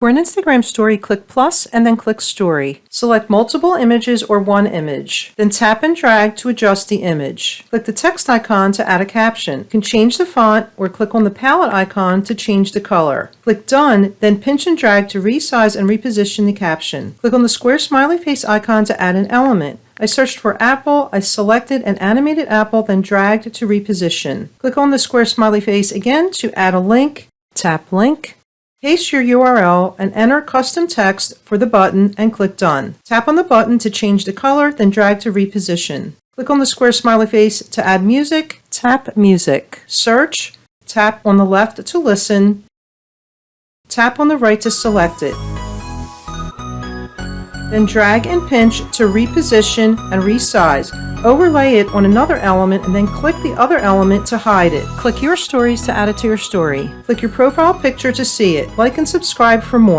For an Instagram story, click plus and then click story. Select multiple images or one image. Then tap and drag to adjust the image. Click the text icon to add a caption. You can change the font or click on the palette icon to change the color. Click done, then pinch and drag to resize and reposition the caption. Click on the square smiley face icon to add an element. I searched for apple, I selected an animated apple, then dragged to reposition. Click on the square smiley face again to add a link. Tap link. Paste your URL and enter custom text for the button and click done. Tap on the button to change the color, then drag to reposition. Click on the square smiley face to add music. Tap music. Search. Tap on the left to listen. Tap on the right to select it. Then drag and pinch to reposition and resize. Overlay it on another element and then click the other element to hide it. Click your stories to add it to your story. Click your profile picture to see it. Like and subscribe for more.